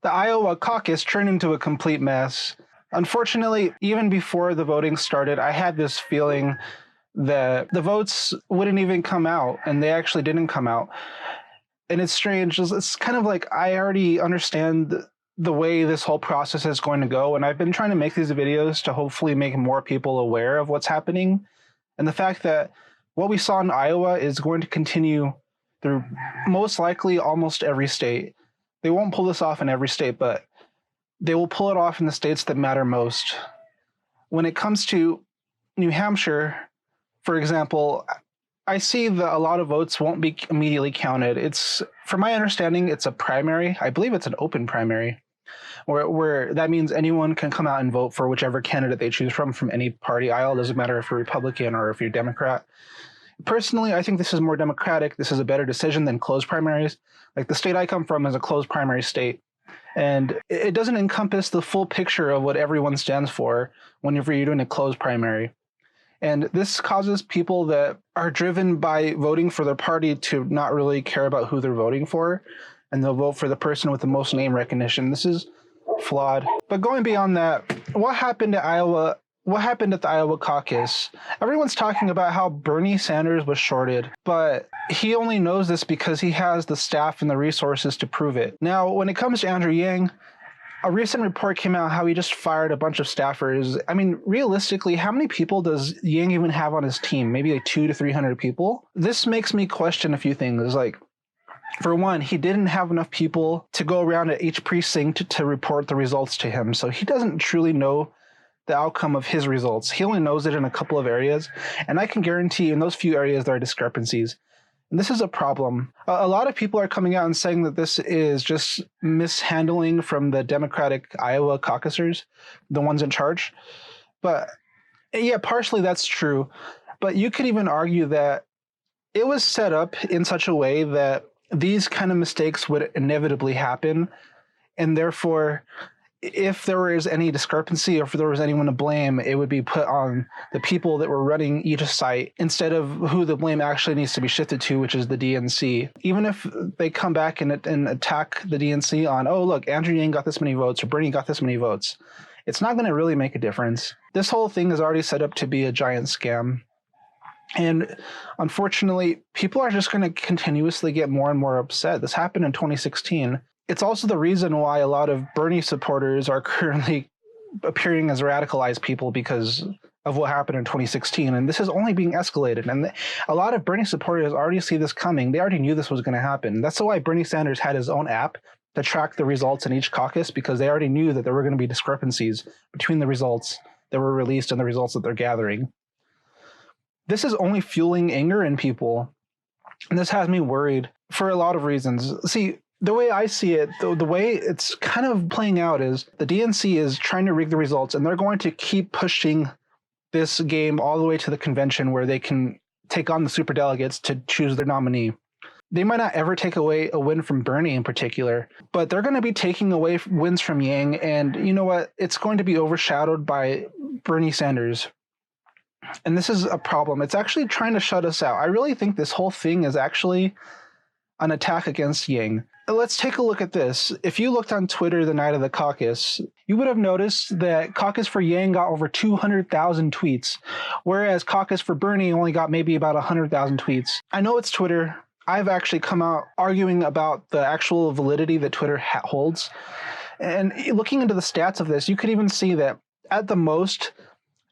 The Iowa caucus turned into a complete mess. Unfortunately, even before the voting started, I had this feeling that the votes wouldn't even come out, and they actually didn't come out. And it's strange. It's kind of like I already understand the way this whole process is going to go, and I've been trying to make these videos to hopefully make more people aware of what's happening. And the fact that what we saw in Iowa is going to continue through most likely almost every state. They won't pull this off in every state, but they will pull it off in the states that matter most. When it comes to New Hampshire, for example, I see that a lot of votes won't be immediately counted. From my understanding, it's a primary. I believe it's an open primary, where that means anyone can come out and vote for whichever candidate they choose from any party aisle. It doesn't matter if you're Republican or if you're Democrat. Personally, I think this is more democratic. This is a better decision than closed primaries. Like the state I come from is a closed primary state, and it doesn't encompass the full picture of what everyone stands for whenever you're doing a closed primary. And this causes people that are driven by voting for their party to not really care about who they're voting for, and they'll vote for the person with the most name recognition. This is flawed. But going beyond that, what happened at Iowa? What happened at the Iowa caucus? Everyone's talking about how Bernie Sanders was shorted, but he only knows this because he has the staff and the resources to prove it. Now, when it comes to Andrew Yang, a recent report came out how he just fired a bunch of staffers. I mean, realistically, how many people does Yang even have on his team? Maybe like 200 to 300 people? This makes me question a few things. Like, for one, he didn't have enough people to go around at each precinct to report the results to him. So he doesn't truly know the outcome of his results. He only knows it in a couple of areas. And I can guarantee in those few areas there are discrepancies. And this is a problem. A lot of people are coming out and saying that this is just mishandling from the Democratic Iowa caucusers, the ones in charge. But yeah, partially that's true. But you could even argue that it was set up in such a way that these kind of mistakes would inevitably happen. And therefore, if there was any discrepancy or if there was anyone to blame, it would be put on the people that were running each site instead of who the blame actually needs to be shifted to, which is the DNC. Even if they come back and attack the DNC on, oh, look, Andrew Yang got this many votes or Bernie got this many votes, it's not going to really make a difference. This whole thing is already set up to be a giant scam. And unfortunately, people are just going to continuously get more and more upset. This happened in 2016. It's also the reason why a lot of Bernie supporters are currently appearing as radicalized people because of what happened in 2016. And this is only being escalated. And a lot of Bernie supporters already see this coming. They already knew this was going to happen. That's why Bernie Sanders had his own app to track the results in each caucus, because they already knew that there were going to be discrepancies between the results that were released and the results that they're gathering. This is only fueling anger in people. And this has me worried for a lot of reasons. See, the way I see it, the way it's kind of playing out is the DNC is trying to rig the results, and they're going to keep pushing this game all the way to the convention where they can take on the superdelegates to choose their nominee. They might not ever take away a win from Bernie in particular, but they're going to be taking away wins from Yang, and you know what? It's going to be overshadowed by Bernie Sanders. And this is a problem. It's actually trying to shut us out. I really think this whole thing is actually an attack against Yang. Let's take a look at this. If you looked on Twitter the night of the caucus, you would have noticed that Caucus for Yang got over 200,000 tweets, whereas Caucus for Bernie only got maybe about 100,000 tweets. I know it's Twitter. I've actually come out arguing about the actual validity that Twitter holds. And looking into the stats of this, you could even see that at the most,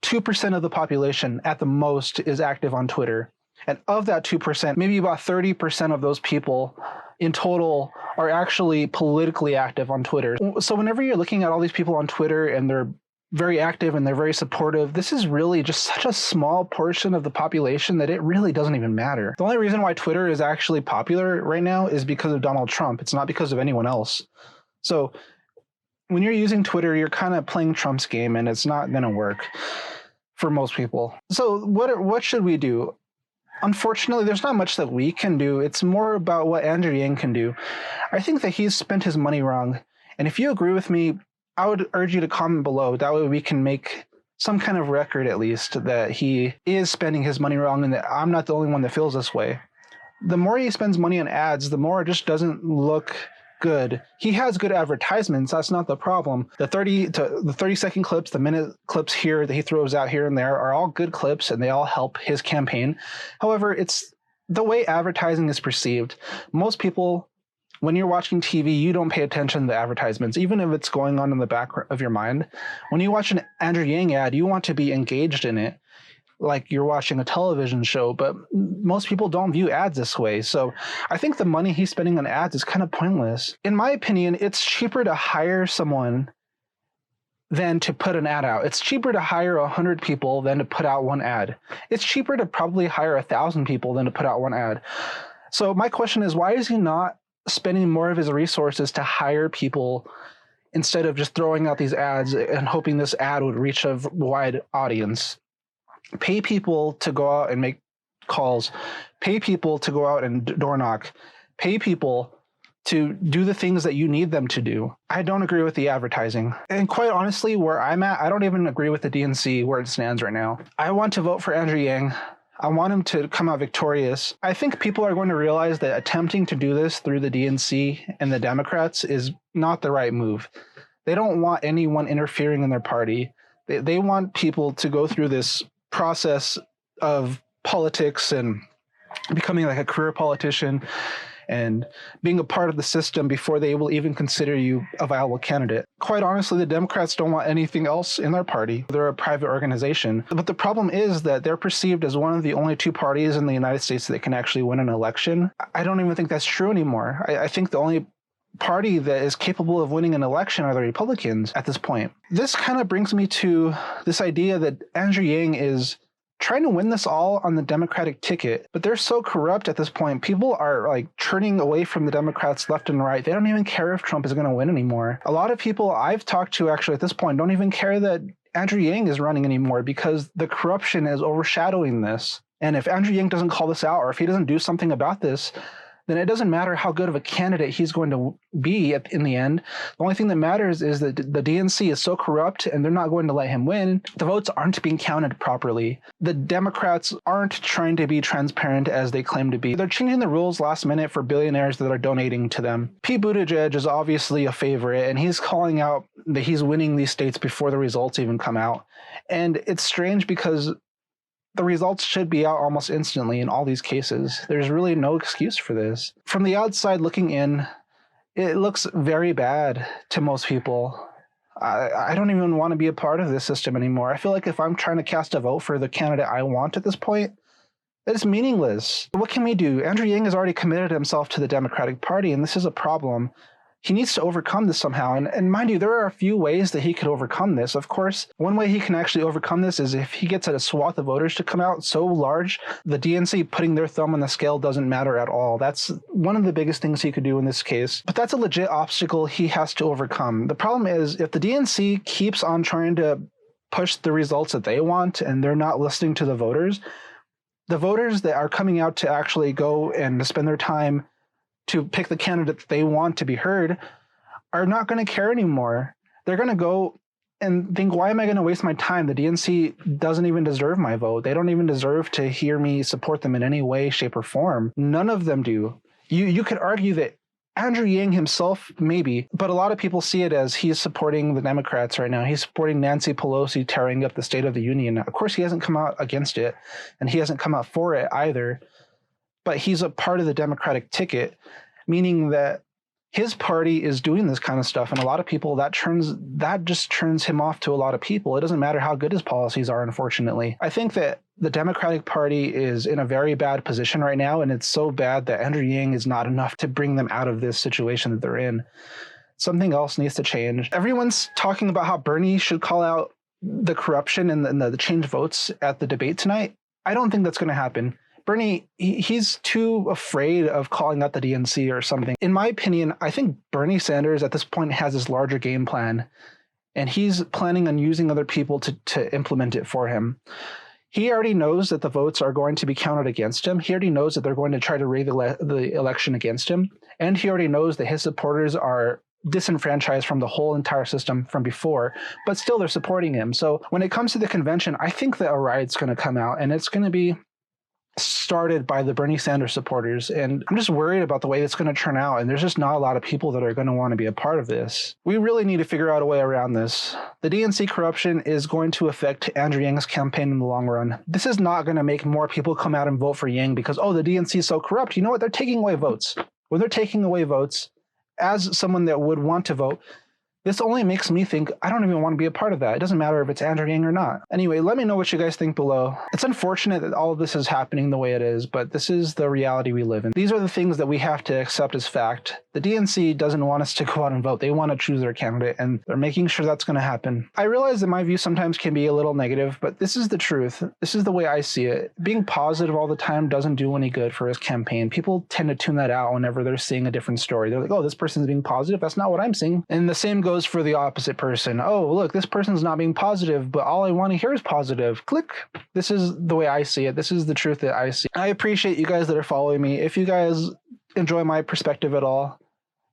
2% of the population at the most is active on Twitter. And of that 2%, maybe about 30% of those people in total are actually politically active on Twitter. So whenever you're looking at all these people on Twitter and they're very active and they're very supportive, this is really just such a small portion of the population that it really doesn't even matter. The only reason why Twitter is actually popular right now is because of Donald Trump. It's not because of anyone else. So when you're using Twitter, you're kind of playing Trump's game, and it's not going to work for most people. So what should we do? Unfortunately, there's not much that we can do. It's more about what Andrew Yang can do. I think that he's spent his money wrong. And if you agree with me, I would urge you to comment below. That way we can make some kind of record, at least, that he is spending his money wrong and that I'm not the only one that feels this way. The more he spends money on ads, the more it just doesn't look good. He has good advertisements. That's not the problem. The 30-second clips, the minute clips here that he throws out here and there are all good clips, and they all help his campaign. However, it's the way advertising is perceived. Most people, when you're watching TV, you don't pay attention to the advertisements, even if it's going on in the back of your mind. When you watch an Andrew Yang ad, you want to be engaged in it, like you're watching a television show, but most people don't view ads this way. So I think the money he's spending on ads is kind of pointless. In my opinion, it's cheaper to hire someone than to put an ad out. It's cheaper to hire 100 people than to put out one ad. It's cheaper to probably hire 1,000 people than to put out one ad. So my question is, why is he not spending more of his resources to hire people instead of just throwing out these ads and hoping this ad would reach a wide audience? Pay people to go out and make calls. Pay people to go out and door knock. Pay people to do the things that you need them to do. I don't agree with the advertising. And quite honestly, where I'm at, I don't even agree with the DNC where it stands right now. I want to vote for Andrew Yang. I want him to come out victorious. I think people are going to realize that attempting to do this through the DNC and the Democrats is not the right move. They don't want anyone interfering in their party. They want people to go through this process of politics and becoming like a career politician and being a part of the system before they will even consider you a viable candidate. Quite honestly, the Democrats don't want anything else in their party. They're a private organization. But the problem is that they're perceived as one of the only two parties in the United States that can actually win an election. I don't even think that's true anymore. I think the only party that is capable of winning an election are the Republicans at this point. This kind of brings me to this idea that Andrew Yang is trying to win this all on the Democratic ticket, but they're so corrupt at this point. People are like turning away from the Democrats left and right. They don't even care if Trump is going to win anymore. A lot of people I've talked to actually at this point don't even care that Andrew Yang is running anymore because the corruption is overshadowing this. And if Andrew Yang doesn't call this out, or if he doesn't do something about this, then it doesn't matter how good of a candidate he's going to be in the end. The only thing that matters is that the DNC is so corrupt and they're not going to let him win. The votes aren't being counted properly. The Democrats aren't trying to be transparent as they claim to be. They're changing the rules last minute for billionaires that are donating to them. Pete Buttigieg is obviously a favorite, and he's calling out that he's winning these states before the results even come out. And it's strange because the results should be out almost instantly in all these cases. There's really no excuse for this. From the outside looking in, it looks very bad to most people. I don't even want to be a part of this system anymore. I feel like if I'm trying to cast a vote for the candidate I want at this point, it's meaningless. What can we do? Andrew Yang has already committed himself to the Democratic Party, and this is a problem. He needs to overcome this somehow. And mind you, there are a few ways that he could overcome this. Of course, one way he can actually overcome this is if he gets a swath of voters to come out so large, the DNC putting their thumb on the scale doesn't matter at all. That's one of the biggest things he could do in this case. But that's a legit obstacle he has to overcome. The problem is if the DNC keeps on trying to push the results that they want and they're not listening to the voters that are coming out to actually go and spend their time to pick the candidate that they want to be heard are not going to care anymore. They're going to go and think, why am I going to waste my time? The DNC doesn't even deserve my vote. They don't even deserve to hear me support them in any way, shape, or form. None of them do. You could argue that Andrew Yang himself, maybe, but a lot of people see it as he's supporting the Democrats right now. He's supporting Nancy Pelosi tearing up the State of the Union. Of course, he hasn't come out against it, and he hasn't come out for it either. But he's a part of the Democratic ticket, meaning that his party is doing this kind of stuff. And a lot of people, that just turns him off to a lot of people. It doesn't matter how good his policies are, unfortunately. I think that the Democratic Party is in a very bad position right now. And it's so bad that Andrew Yang is not enough to bring them out of this situation that they're in. Something else needs to change. Everyone's talking about how Bernie should call out the corruption and the change votes at the debate tonight. I don't think that's going to happen. Bernie, he's too afraid of calling out the DNC or something. In my opinion, I think Bernie Sanders at this point has this larger game plan, and he's planning on using other people to implement it for him. He already knows that the votes are going to be counted against him. He already knows that they're going to try to rig the election against him. And he already knows that his supporters are disenfranchised from the whole entire system from before, but still they're supporting him. So when it comes to the convention, I think that a riot's going to come out, and it's going to be started by the Bernie Sanders supporters, and I'm just worried about the way it's going to turn out, and there's just not a lot of people that are going to want to be a part of this. We really need to figure out a way around this. The DNC corruption is going to affect Andrew Yang's campaign in the long run. This is not going to make more people come out and vote for Yang because, oh, the DNC is so corrupt. You know what? They're taking away votes. When they're taking away votes, as someone that would want to vote, this only makes me think I don't even want to be a part of that. It doesn't matter if it's Andrew Yang or not. Anyway, let me know what you guys think below. It's unfortunate that all of this is happening the way it is, but this is the reality we live in. These are the things that we have to accept as fact. The DNC doesn't want us to go out and vote. They want to choose their candidate, and they're making sure that's going to happen. I realize that my view sometimes can be a little negative, but this is the truth. This is the way I see it. Being positive all the time doesn't do any good for his campaign. People tend to tune that out whenever they're seeing a different story. They're like, oh, this person's being positive. That's not what I'm seeing. And the same goes for the opposite person. Oh, look, this person's not being positive, but all I want to hear is positive. Click. This is the way I see it. This is the truth that I see. I appreciate you guys that are following me. If you guys enjoy my perspective at all,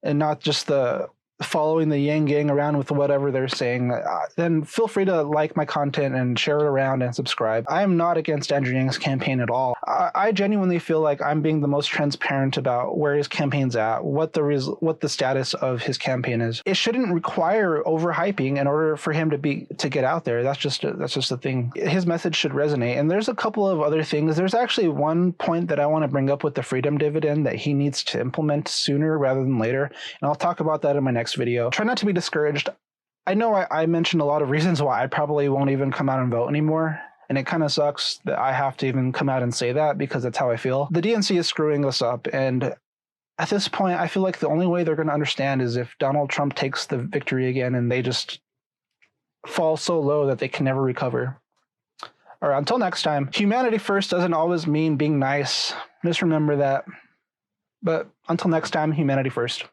and not just the following the Yang Gang around with whatever they're saying, then feel free to like my content and share it around and subscribe. I am not against Andrew Yang's campaign at all. I genuinely feel like I'm being the most transparent about where his campaign's at, what the status of his campaign is. It shouldn't require overhyping in order for him to get out there. That's just the thing. His message should resonate. And there's a couple of other things. There's actually one point that I want to bring up with the freedom dividend that he needs to implement sooner rather than later. And I'll talk about that in my next video. Try not to be discouraged. I know I mentioned a lot of reasons why I probably won't even come out and vote anymore, and it kind of sucks that I have to even come out and say that because that's how I feel. The DNC is screwing us up, and at this point I feel like the only way they're going to understand is if Donald Trump takes the victory again and they just fall so low that they can never recover. All right, until next time, humanity first doesn't always mean being nice. Just remember that. But until next time, humanity first.